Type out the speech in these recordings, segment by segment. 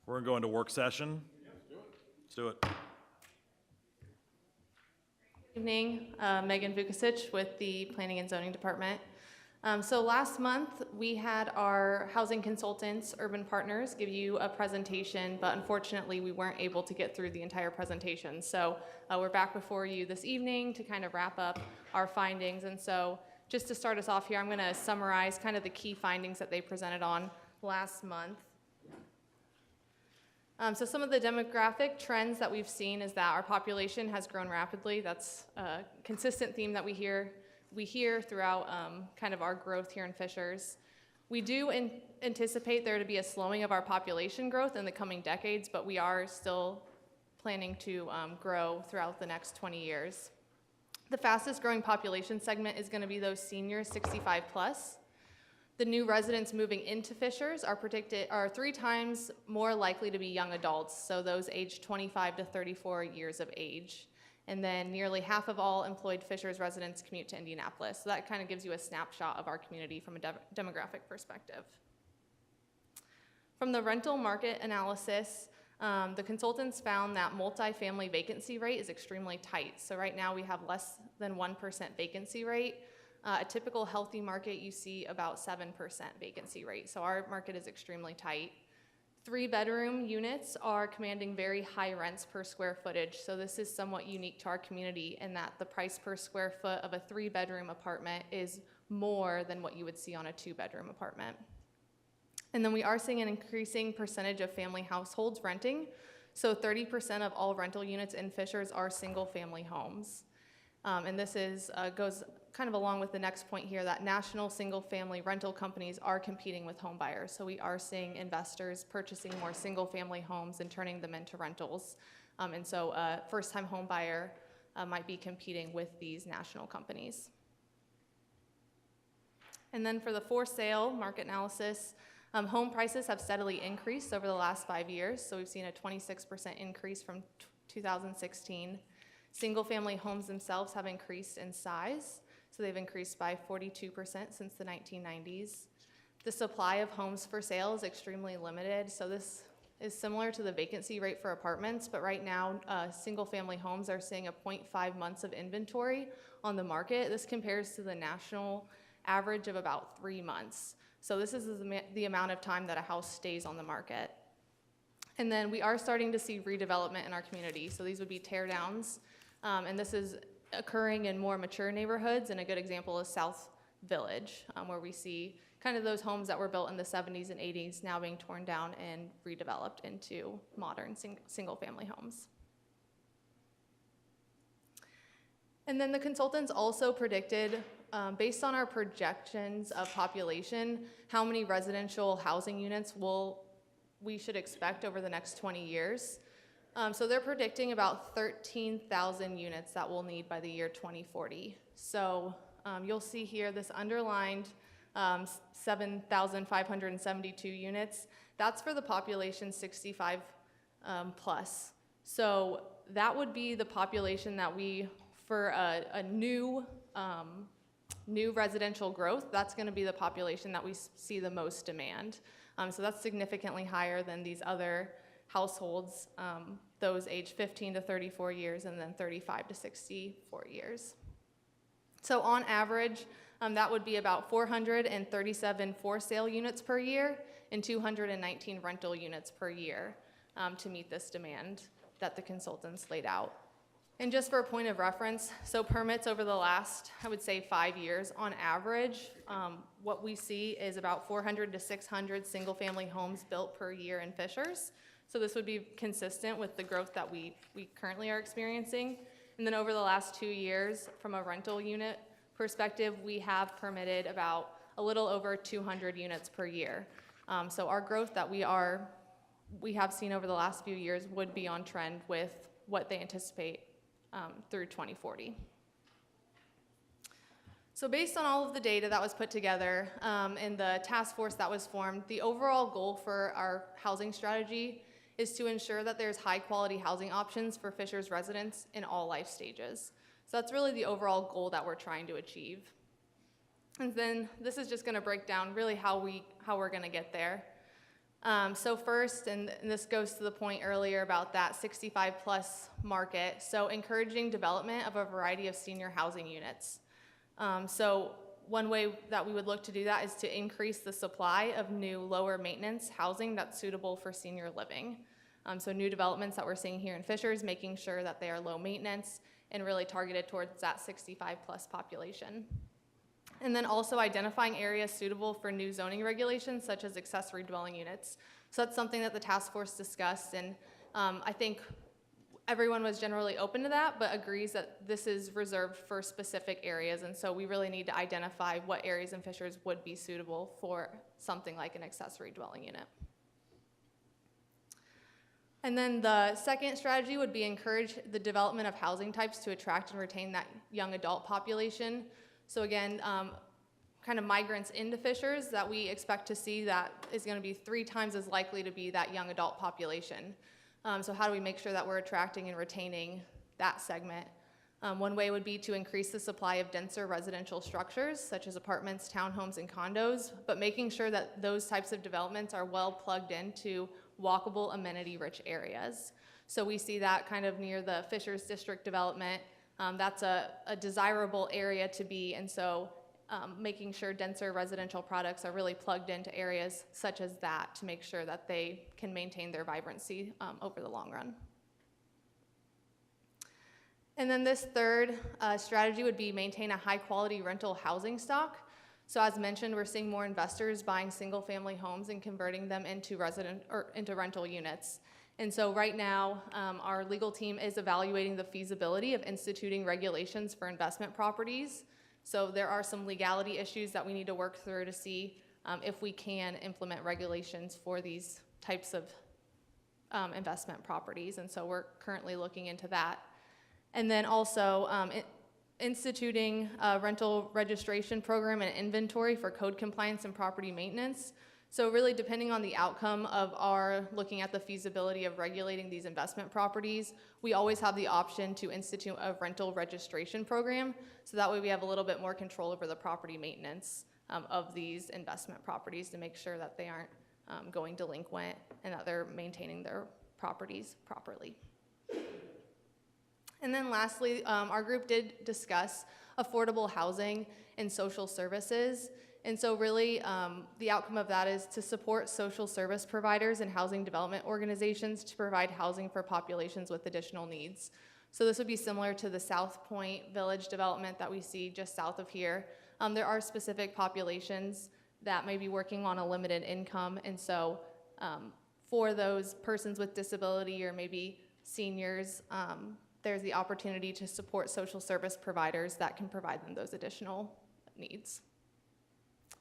We're going to go into work session. Let's do it. Evening, Megan Vukasic with the Planning and Zoning Department. So last month we had our housing consultants, Urban Partners, give you a presentation, but unfortunately we weren't able to get through the entire presentation. So we're back before you this evening to kind of wrap up our findings. And so just to start us off here, I'm going to summarize kind of the key findings that they presented on last month. So some of the demographic trends that we've seen is that our population has grown rapidly. That's a consistent theme that we hear throughout kind of our growth here in Fishers. We do anticipate there to be a slowing of our population growth in the coming decades, but we are still planning to grow throughout the next 20 years. The fastest growing population segment is going to be those seniors 65 plus. The new residents moving into Fishers are 3 times more likely to be young adults, so those aged 25 to 34 years of age. And then nearly half of all employed Fishers residents commute to Indianapolis. So that kind of gives you a snapshot of our community from a demographic perspective. From the rental market analysis, the consultants found that multifamily vacancy rate is extremely tight. So right now we have less than 1% vacancy rate. A typical healthy market, you see about 7% vacancy rate. So our market is extremely tight. 3-bedroom units are commanding very high rents per square footage. So this is somewhat unique to our community in that the price per square foot of a 3-bedroom apartment is more than what you would see on a 2-bedroom apartment. And then we are seeing an increasing percentage of family households renting. So 30% of all rental units in Fishers are single-family homes. And this goes kind of along with the next point here, that national single-family rental companies are competing with home buyers. So we are seeing investors purchasing more single-family homes and turning them into rentals. And so a first-time home buyer might be competing with these national companies. And then for the for-sale market analysis, home prices have steadily increased over the last 5 years. So we've seen a 26% increase from 2016. Single-family homes themselves have increased in size. So they've increased by 42% since the 1990s. The supply of homes for sale is extremely limited. So this is similar to the vacancy rate for apartments, but right now single-family homes are seeing a 0.5 months of inventory on the market. This compares to the national average of about 3 months. So this is the amount of time that a house stays on the market. And then we are starting to see redevelopment in our community. So these would be tear downs. And this is occurring in more mature neighborhoods, and a good example is South Village, where we see kind of those homes that were built in the 70s and 80s now being torn down and redeveloped into modern single-family homes. And then the consultants also predicted, based on our projections of population, how many residential housing units we should expect over the next 20 years. So they're predicting about 13,000 units that we'll need by the year 2040. So you'll see here this underlined 7,572 units. That's for the population 65 plus. So that would be the population that for a new residential growth, that's going to be the population that we see the most demand. So that's significantly higher than these other households, those aged 15 to 34 years and then 35 to 64 years. So on average, that would be about 437 for-sale units per year and 219 rental units per year to meet this demand that the consultants laid out. And just for a point of reference, so permits over the last, I would say 5 years on average, what we see is about 400 to 600 single-family homes built per year in Fishers. So this would be consistent with the growth that we currently are experiencing. And then over the last 2 years, from a rental unit perspective, we have permitted about a little over 200 units per year. So our growth that we have seen over the last few years would be on trend with what they anticipate through 2040. So based on all of the data that was put together and the task force that was formed, the overall goal for our housing strategy is to ensure that there's high quality housing options for Fishers residents in all life stages. So that's really the overall goal that we're trying to achieve. And then this is just going to break down really how we're going to get there. So first, and this goes to the point earlier about that 65-plus market, so encouraging development of a variety of senior housing units. So one way that we would look to do that is to increase the supply of new lower maintenance housing that's suitable for senior living. So new developments that we're seeing here in Fishers, making sure that they are low maintenance and really targeted towards that 65-plus population. And then also identifying areas suitable for new zoning regulations, such as accessory dwelling units. So that's something that the task force discussed, and I think everyone was generally open to that, but agrees that this is reserved for specific areas, and so we really need to identify what areas in Fishers would be suitable for something like an accessory dwelling unit. And then the second strategy would be encourage the development of housing types to attract and retain that young adult population. So again, kind of migrants into Fishers that we expect to see that is going to be 3 times as likely to be that young adult population. So how do we make sure that we're attracting and retaining that segment? One way would be to increase the supply of denser residential structures, such as apartments, townhomes, and condos, but making sure that those types of developments are well plugged into walkable, amenity-rich areas. So we see that kind of near the Fishers District development. That's a desirable area to be, and so making sure denser residential products are really plugged into areas such as that to make sure that they can maintain their vibrancy over the long run. And then this third strategy would be maintain a high-quality rental housing stock. So as mentioned, we're seeing more investors buying single-family homes and converting them into rental units. And so right now, our legal team is evaluating the feasibility of instituting regulations for investment properties. So there are some legality issues that we need to work through to see if we can implement regulations for these types of investment properties. And so we're currently looking into that. And then also instituting a rental registration program and inventory for code compliance and property maintenance. So really depending on the outcome of our looking at the feasibility of regulating these investment properties, we always have the option to institute a rental registration program. So that way we have a little bit more control over the property maintenance of these investment properties to make sure that they aren't going delinquent and that they're maintaining their properties properly. And then lastly, our group did discuss affordable housing and social services. And so really, the outcome of that is to support social service providers and housing development organizations to provide housing for populations with additional needs. So this would be similar to the South Point Village development that we see just south of here. There are specific populations that may be working on a limited income, and so for those persons with disability or maybe seniors, there's the opportunity to support social service providers that can provide them those additional needs.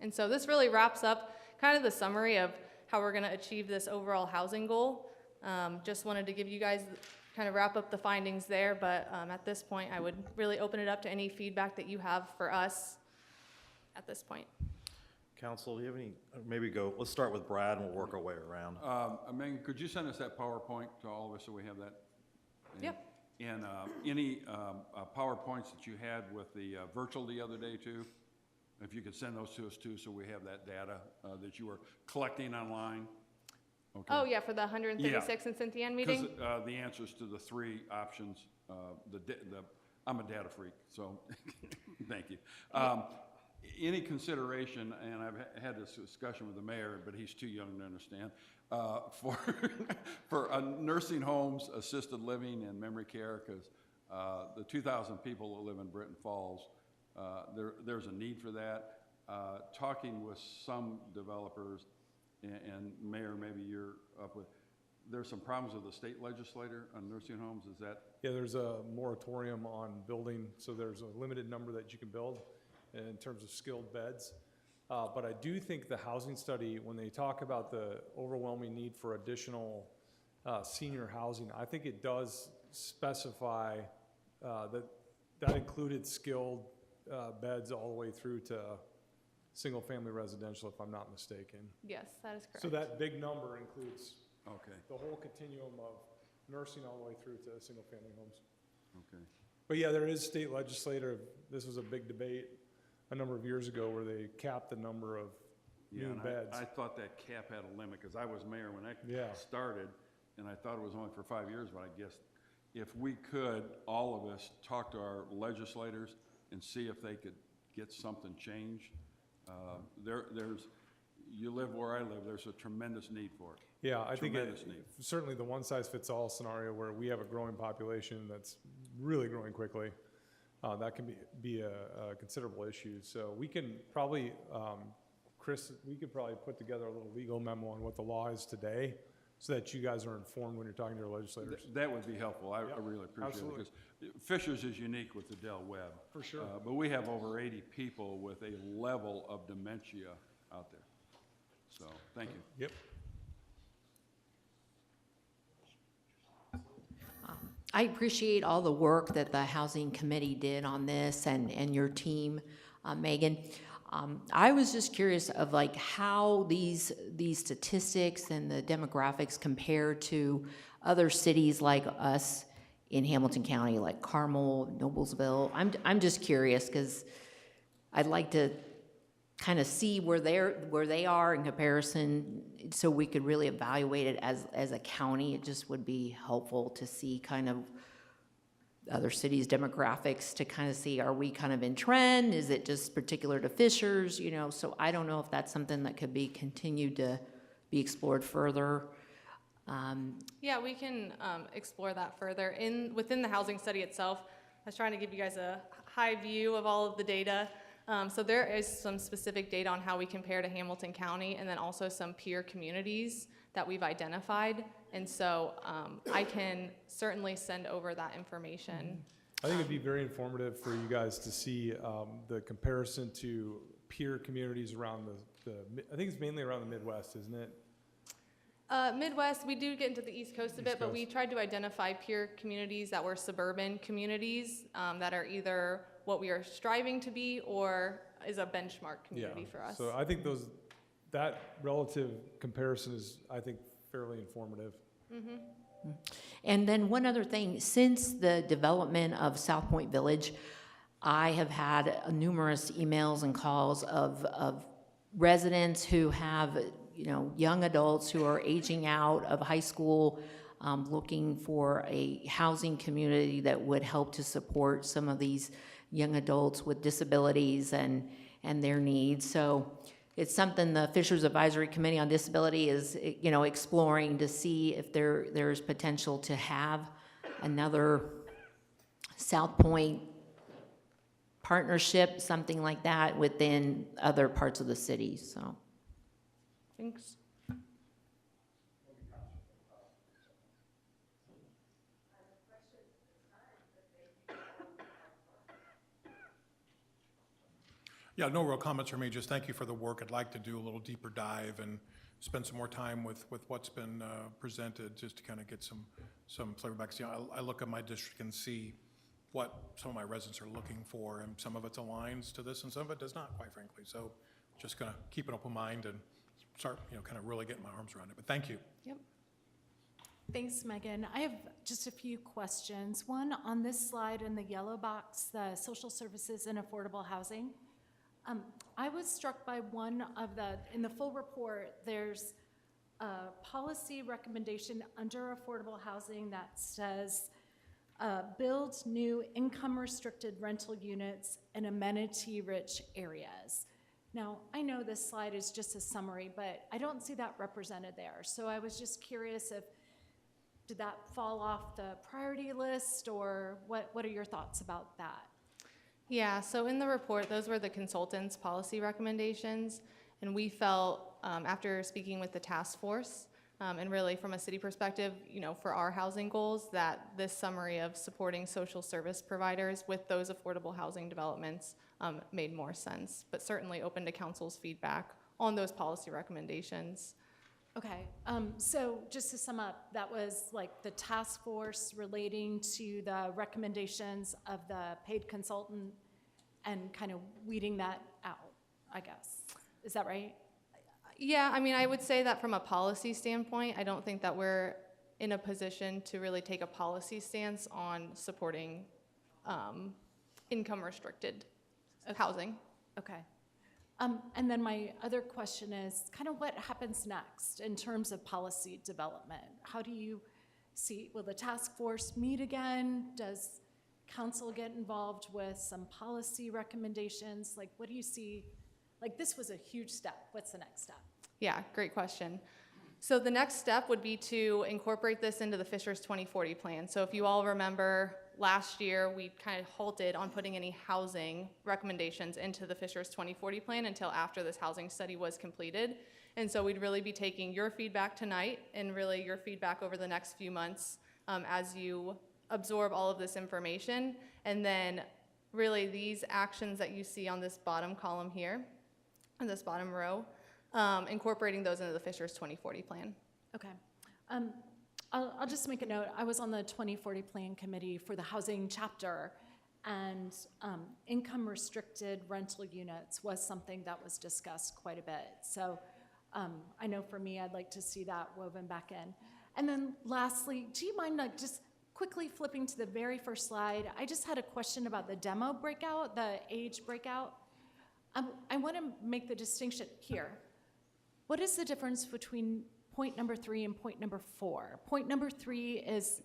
And so this really wraps up kind of the summary of how we're going to achieve this overall housing goal. Just wanted to give you guys kind of wrap up the findings there, but at this point I would really open it up to any feedback that you have for us at this point. Council, do you have any, let's start with Brad and we'll work our way around. Megan, could you send us that PowerPoint to all of us so we have that? Yep. And any PowerPoints that you had with the virtual the other day too, if you could send those to us too, so we have that data that you were collecting online. Okay. Oh yeah, for the 136 in Cynthiana meeting? Because the answers to the 3 options, I'm a data freak, so thank you. Any consideration, and I've had this discussion with the mayor, but he's too young to understand, for nursing homes, assisted living, and memory care, because the 2,000 people that live in Britton Falls, there's a need for that. Talking with some developers, and Mayor, maybe you're up with, there's some problems with the state legislator on nursing homes, is that? Yeah, there's a moratorium on building, so there's a limited number that you can build in terms of skilled beds. But I do think the housing study, when they talk about the overwhelming need for additional senior housing, I think it does specify that included skilled beds all the way through to single-family residential, if I'm not mistaken. Yes, that is correct. So that big number includes Okay, the whole continuum of nursing all the way through to single-family homes. okay. But yeah, there is state legislator. This was a big debate a number of years ago where they capped the number of Yeah, new and beds. I thought that cap had a limit, because I was mayor when that Yeah. started, and I thought it was only for 5 years, but I guess if we could, all of us, talk to our legislators and see if they could get something changed. You live where I live, there's a tremendous need for it. Yeah, I think Tremendous need. certainly the one-size-fits-all scenario where we have a growing population that's really growing quickly, that can be a considerable issue. So we can probably, Chris, we could probably put together a little legal memo on what the law is today so that you guys are informed when you're talking to your legislators. That would be helpful. I Yeah, really appreciate absolutely. it, because Fisher's is unique with the Del Webb. For sure. But we have over 80 people with a level of dementia out there. So, thank you. Yep. I appreciate all the work that the Housing Committee did on this and your team, Megan. I was just curious of like how these statistics and the demographics compare to other cities like us in Hamilton County, like Carmel, Noblesville. I'm just curious because I'd like to kind of see where they are in comparison, so we could really evaluate it as a county. It just would be helpful to see kind of other cities' demographics, to kind of see, are we kind of in trend? Is it just particular to Fishers? You know, so I don't know if that's something that could be continued to be explored further. Yeah, we can explore that further. Within the housing study itself, I was trying to give you guys a high view of all of the data. So there is some specific data on how we compare to Hamilton County, and then also some peer communities that we've identified. And so I can certainly send over that information. I think it'd be very informative for you guys to see the comparison to peer communities around I think it's mainly around the Midwest, isn't it? Midwest, we do get into the East Coast a bit, but we tried to identify peer communities that were suburban communities that are either what we are striving to be or is a benchmark community for us. So I think that relative comparison is, I think, fairly informative. Mm-hmm. And then one other thing, since the development of South Point Village, I have had numerous emails and calls of residents who have, you know, young adults who are aging out of high school, looking for a housing community that would help to support some of these young adults with disabilities and their needs. So it's something the Fishers Advisory Committee on Disability is, you know, exploring to see if there's potential to have another South Point partnership, something like that, within other parts of the city. So Thanks. Yeah, no real comments from me, just thank you for the work. I'd like to do a little deeper dive and spend some more time with what's been presented, just to kind of get some flavor back. You know, I look at my district and see what some of my residents are looking for, and some of it aligns to this and some of it does not, quite frankly. So just gonna keep an open mind and start, you know, kind of really getting my arms around it. But thank you. Yep. Thanks, Megan. I have just a few questions. One, on this slide in the yellow box, the social services and affordable housing. I was struck by in the full report, there's a policy recommendation under affordable housing that says, build new income-restricted rental units in amenity-rich areas. Now, I know this slide is just a summary, but I don't see that represented there. So I was just curious did that fall off the priority list, or what are your thoughts about that? Yeah, so in the report, those were the consultants' policy recommendations, and we felt, after speaking with the task force, and really from a city perspective, you know, for our housing goals, that this summary of supporting social service providers with those affordable housing developments made more sense, but certainly open to council's feedback on those policy recommendations. Okay, so just to sum up, that was like the task force relating to the recommendations of the paid consultant and kind of weeding that out, I guess. Is that right? Yeah, I mean, I would say that from a policy standpoint, I don't think that we're in a position to really take a policy stance on supporting income-restricted housing. Okay. And then my other question is kind of what happens next in terms of policy development? How do you see, will the task force meet again? Does council get involved with some policy recommendations? Like, what do you see? Like, this was a huge step. What's the next step? Yeah, great question. So the next step would be to incorporate this into the Fisher's 2040 plan. So if you all remember, last year we kind of halted on putting any housing recommendations into the Fisher's 2040 plan until after this housing study was completed. And so we'd really be taking your feedback tonight and really your feedback over the next few months as you absorb all of this information. And then really these actions that you see on this bottom column here, in this bottom row, incorporating those into the Fisher's 2040 plan. Okay. I'll just make a note. I was on the 2040 Plan Committee for the housing chapter, and income restricted rental units was something that was discussed quite a bit. So I know for me, I'd like to see that woven back in. And then lastly, do you mind like just quickly flipping to the very first slide? I just had a question about the demo breakout, the age breakout. I want to make the distinction here. What is the difference between point number 3 and point number 4? Point number 3 is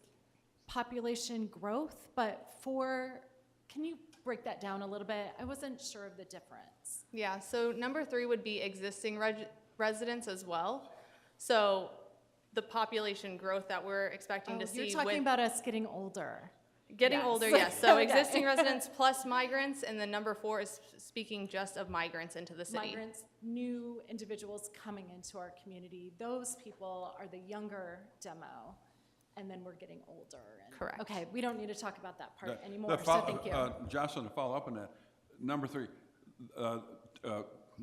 population growth, but 4, can you break that down a little bit? I wasn't sure of the difference. Yeah, so number 3 would be existing residents as well. So the population growth that we're expecting to see You're talking about us getting older. getting Yes. older, yes. So Okay. existing residents plus migrants, and then number 4 is speaking just of migrants into the city. Migrants, new individuals coming into our community, those people are the younger demo, and then we're getting older. And- Correct. Okay, we don't need to talk about that part The anymore, so fol- thank you. Jocelyn, to follow up on that, number 3,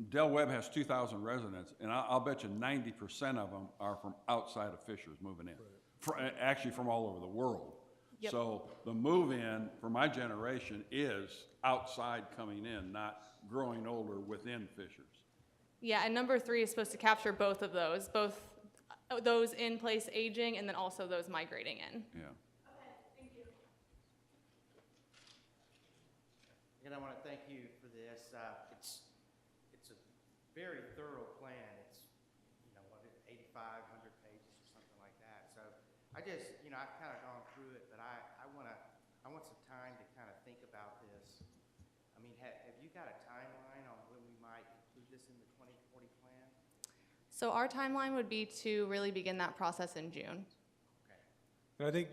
Del Webb has 2,000 residents, and I'll bet you 90% of them are from outside of Fishers moving in. Actually from all over the world. Yep. So the move-in for my generation is outside coming in, not growing older within Fishers. Yeah, and number 3 is supposed to capture both of those, both those in place aging and then also those migrating in. Yeah. And I want to thank you for this. It's a very thorough plan. It's, 8,500 pages or something like that. So I just, I've kind of gone through it, but I want some time to kind of think about this. I mean, have you got a timeline on when we might include this in the 2040 plan? So our timeline would be to really begin that process in June. Okay. And I think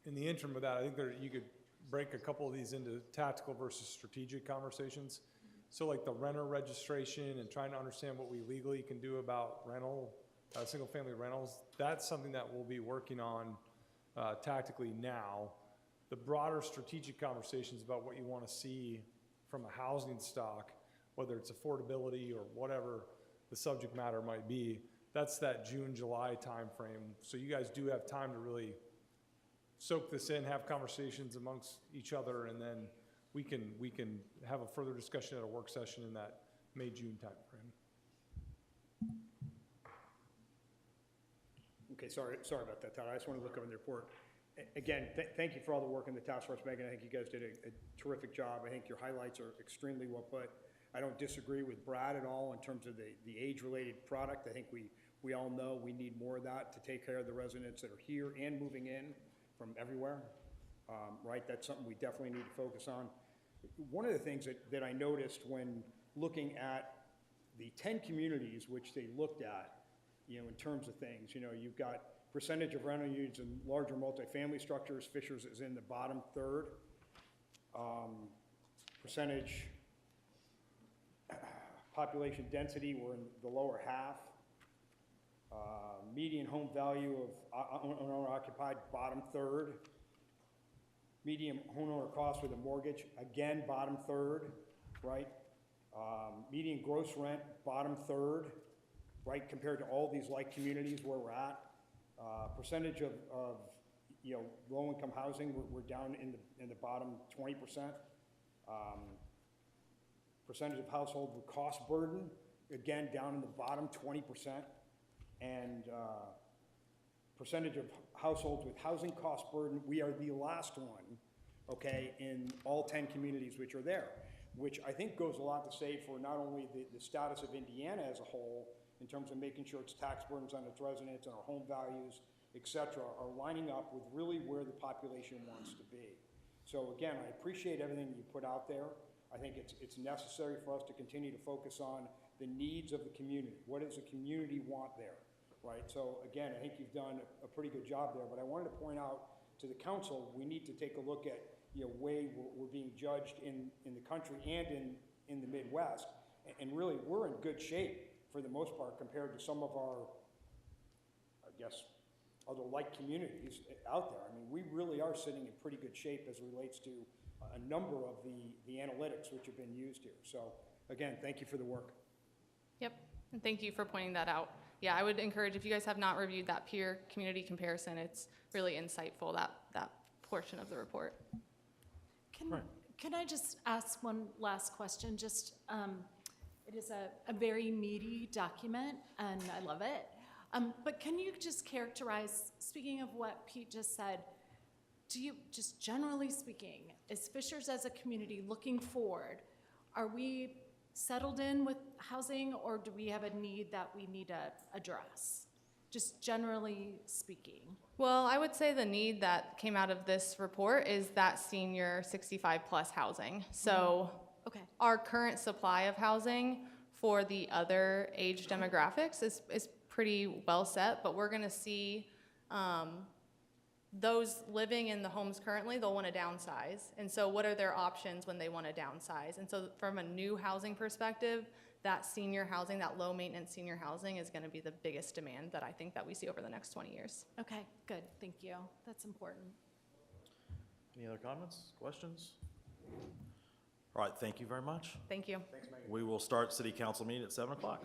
in the interim of that, I think you could break a couple of these into tactical versus strategic conversations. So like the renter registration and trying to understand what we legally can do about single-family rentals, that's something that we'll be working on tactically now. The broader strategic conversations about what you want to see from a housing stock, whether it's affordability or whatever the subject matter might be, that's that June, July timeframe. So you guys do have time to really soak this in, have conversations amongst each other, and then we can have a further discussion at a work session in that May, June timeframe. Okay, sorry about that, Todd. I just want to look over the report. Again, thank you for all the work in the task force, Megan. I think you guys did a terrific job. I think your highlights are extremely well put. I don't disagree with Brad at all in terms of the age-related product. I think we all know we need more of that to take care of the residents that are here and moving in from everywhere, right? That's something we definitely need to focus on. One of the things that I noticed when looking at the 10 communities which they looked at, in terms of things, you've got percentage of rental units in larger multifamily structures. Fishers is in the bottom third. Percentage population density, we're in the lower half. Median home value of owner-occupied, bottom third. Median homeowner cost with a mortgage, again, bottom third, right? Median gross rent, bottom third, right, compared to all these like communities where we're at. Percentage of low-income housing, we're down in the bottom 20%. Percentage of household with cost burden, again, down in the bottom 20%. And percentage of households with housing cost burden, we are the last one, okay, in all 10 communities which are there. which I think goes a lot to say for not only the status of Indiana as a whole, in terms of making sure its tax burdens on its residents and our home values, et cetera, are lining up with really where the population wants to be. So again, I appreciate everything you put out there. I think it's necessary for us to continue to focus on the needs of the community. What does the community want there, right? So again, I think you've done a pretty good job there, but I wanted to point out to the council, we need to take a look at, way we're being judged in the country and in the Midwest. And really, we're in good shape for the most part compared to some of our, I guess, other like communities out there. I mean, we really are sitting in pretty good shape as it relates to a number of the analytics which have been used here. So again, thank you for the work. Yep, and thank you for pointing that out. Yeah, I would encourage, if you guys have not reviewed that peer community comparison, it's really insightful, that portion of the report. Can I just ask one last question? Just, it is a very meaty document, and I love it. But can you just characterize, speaking of what Pete just said, do you, just generally speaking, is Fishers as a community looking forward, are we settled in with housing, or do we have a need that we need to address? Just generally speaking. Well, I would say the need that came out of this report is that senior 65-plus housing. So Okay. our current supply of housing for the other age demographics is pretty well set, but we're going to see those living in the homes currently, they'll want to downsize. And so what are their options when they want to downsize? And so from a new housing perspective, that senior housing, that low maintenance senior housing is going to be the biggest demand that I think that we see over the next 20 years. Okay, good, thank you. That's important. Any other comments, questions? All right, thank you very much. Thank you. We will start city council meeting at 7 o'clock.